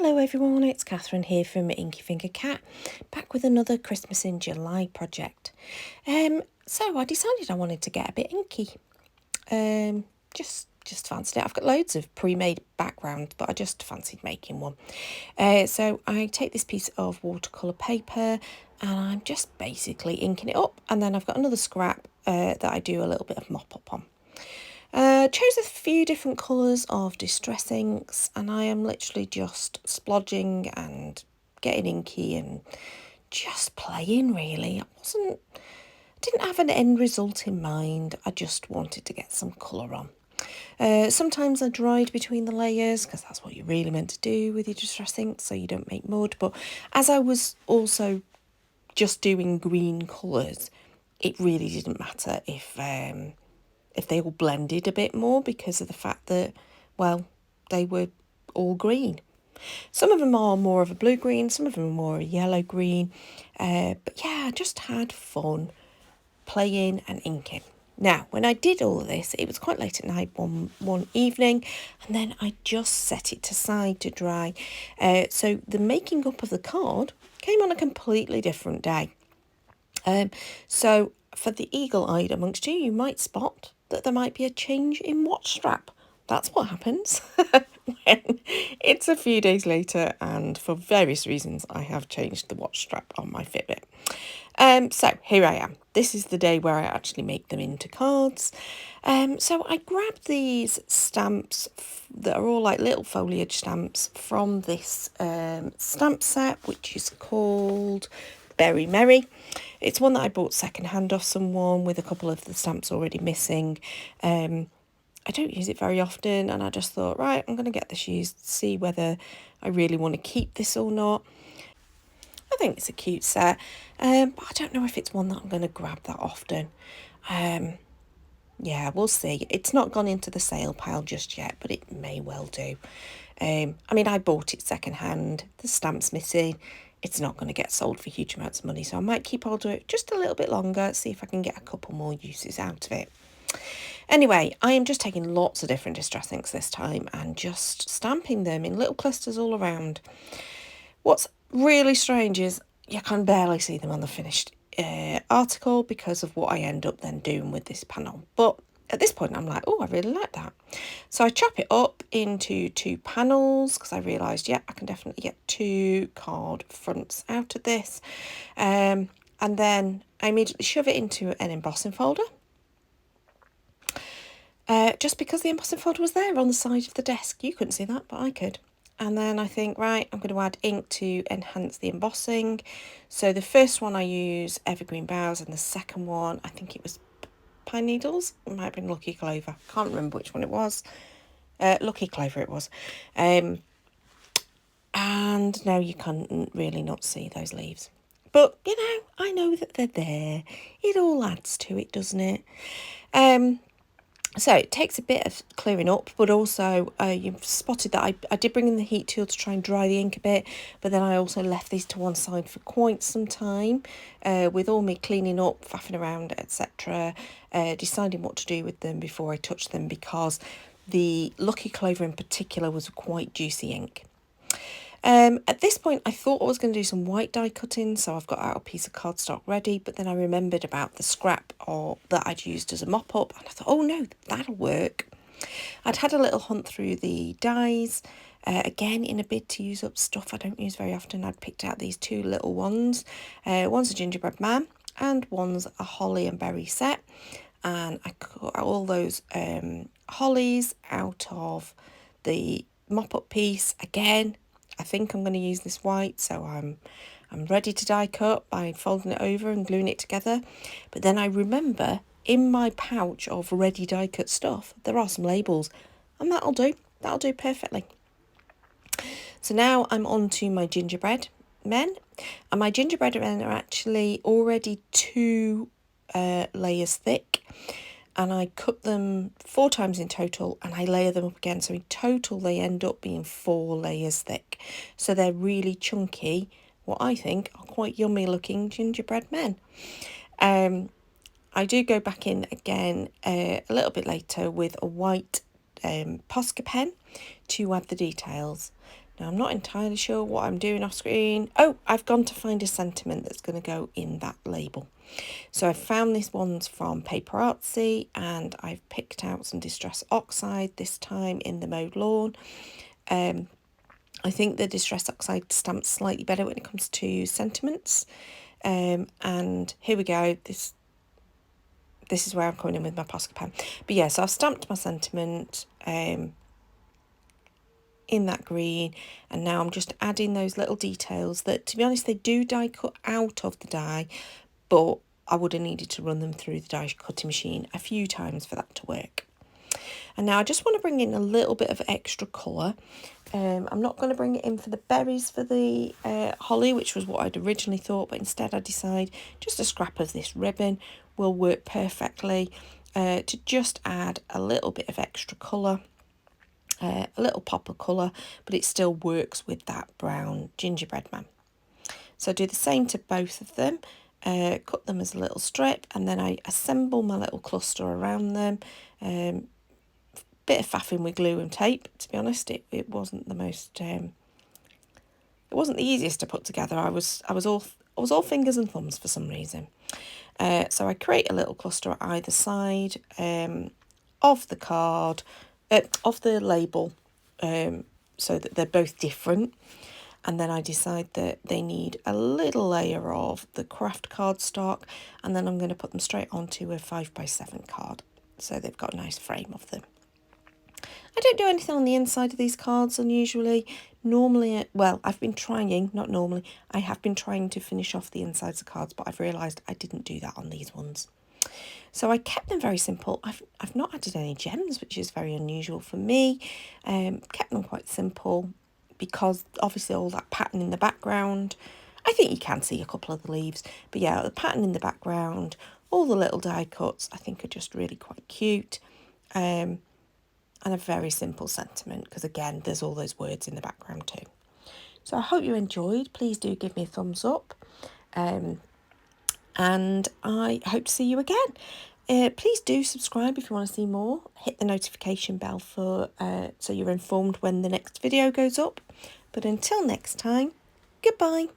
Hello everyone, it's Catherine here from Inky Finger Cat, back with another Christmas in July project. So I decided I wanted to get a bit inky. Just fancied it. I've got loads of pre-made backgrounds, but I just fancied making one. So I take this piece of watercolour paper and I'm just basically inking it up, and then I've got another scrap that I do a little bit of mop-up on. Chose a few different colours of distress inks, and I am literally just splodging and getting inky and just playing really. Didn't have an end result in mind, I just wanted to get some colour on. Sometimes I dried between the layers because that's what you're really meant to do with your distress ink so you don't make mud, but as I was also just doing green colours, it really didn't matter if they all blended a bit more because of the fact that, well, they were all green. Some of them are more of a blue-green, some of them are more a yellow-green. But yeah, I just had fun playing and inking. Now, when I did all of this, it was quite late at night one evening, and then I just set it aside to dry. So the making up of the card came on a completely different day. So for the eagle-eyed amongst you, you might spot that there might be a change in watch strap. That's what happens when it's a few days later, and for various reasons I have changed the watch strap on my Fitbit. So here I am. This is the day where I actually make them into cards. So I grabbed these stamps that are all like little foliage stamps from this stamp set, which is called Berry Merry. It's one that I bought secondhand off someone with a couple of the stamps already missing. I don't use it very often, and I just thought, right, I'm going to get this used, see whether I really want to keep this or not. I think it's a cute set, but I don't know if it's one that I'm going to grab that often. Yeah, we'll see. It's not gone into the sale pile just yet, but it may well do. I mean, I bought it secondhand. The stamp's missing. It's not going to get sold for huge amounts of money, so I might keep hold of it just a little bit longer, see if I can get a couple more uses out of it. Anyway, I am just taking lots of different distress inks this time and just stamping them in little clusters all around. What's really strange is you can barely see them on the finished article because of what I end up then doing with this panel. But at this point I'm like, oh, I really like that. So I chop it up into 2 panels because I realised, yeah, I can definitely get 2 card fronts out of this. And then I immediately shove it into an embossing folder. Just because the embossing folder was there on the side of the desk. You couldn't see that, but I could. And then I think, right, I'm going to add ink to enhance the embossing. So the first one I use Evergreen Boughs, and the second one, I think it was Pine Needles. It might have been Lucky Clover. Can't remember which one it was. Lucky Clover it was. And now you can't really not see those leaves. But, you know, I know that they're there. It all adds to it, doesn't it? So it takes a bit of clearing up, but also you've spotted that I did bring in the heat tool to try and dry the ink a bit, but then I also left these to one side for quite some time with all me cleaning up, faffing around, etc., deciding what to do with them before I touch them, because the Lucky Clover in particular was quite juicy ink. At this point, I thought I was going to do some white die cutting, so I've got out a piece of cardstock ready, but then I remembered about the scrap that I'd used as a mop-up, and I thought, oh no, that'll work. I'd had a little hunt through the dies, again in a bid to use up stuff I don't use very often. I'd picked out these 2 little ones. One's a gingerbread man, and one's a holly and berry set, and I cut all those hollies out of the mop-up piece. Again, I think I'm going to use this white, so I'm ready to die cut by folding it over and gluing it together. But then I remember in my pouch of ready die cut stuff, there are some labels, and that'll do perfectly. So now I'm on to my gingerbread men, and my gingerbread men are actually already 2 layers thick. And I cut them 4 times in total, and I layer them up again. So in total, they end up being 4 layers thick. So they're really chunky, what I think are quite yummy looking gingerbread men. I do go back in again a little bit later with a white Posca pen to add the details. Now, I'm not entirely sure what I'm doing off screen. Oh, I've gone to find a sentiment that's going to go in that label. So I've found this one's from Paper Artsy, and I've picked out some Distress Oxide, this time in the Mode Lawn. I think the Distress Oxide stamps slightly better when it comes to sentiments. And here we go. This is where I'm coming in with my Posca pen. But yeah, so I've stamped my sentiment in that green, and now I'm just adding those little details that, to be honest, they do die cut out of the die, but I would have needed to run them through the die cutting machine a few times for that to work. And now I just want to bring in a little bit of extra colour. I'm not going to bring it in for the berries for the holly, which was what I'd originally thought, but instead I decide just a scrap of this ribbon will work perfectly to just add a little bit of extra colour, a little pop of colour, but it still works with that brown gingerbread man. So I do the same to both of them, cut them as a little strip, and then I assemble my little cluster around them. Bit of faffing with glue and tape, to be honest. It wasn't the most it wasn't the easiest to put together. I was all fingers and thumbs for some reason. So I create a little cluster at either side of the card, of the label, so that they're both different. And then I decide that they need a little layer of the craft cardstock, and then I'm going to put them straight onto a 5x7 card, so they've got a nice frame of them. I don't do anything on the inside of these cards unusually. Normally, well, I've been trying, not normally, I have been trying to finish off the insides of cards, but I've realised I didn't do that on these ones. So I kept them very simple. I've not added any gems, which is very unusual for me. Kept them quite simple because obviously all that pattern in the background, I think you can see a couple of the leaves, but yeah, the pattern in the background, all the little die cuts, I think are just really quite cute. And a very simple sentiment, because again, there's all those words in the background too. So I hope you enjoyed. Please do give me a thumbs up. And I hope to see you again. Please do subscribe if you want to see more. Hit the notification bell for so you're informed when the next video goes up. But until next time, goodbye.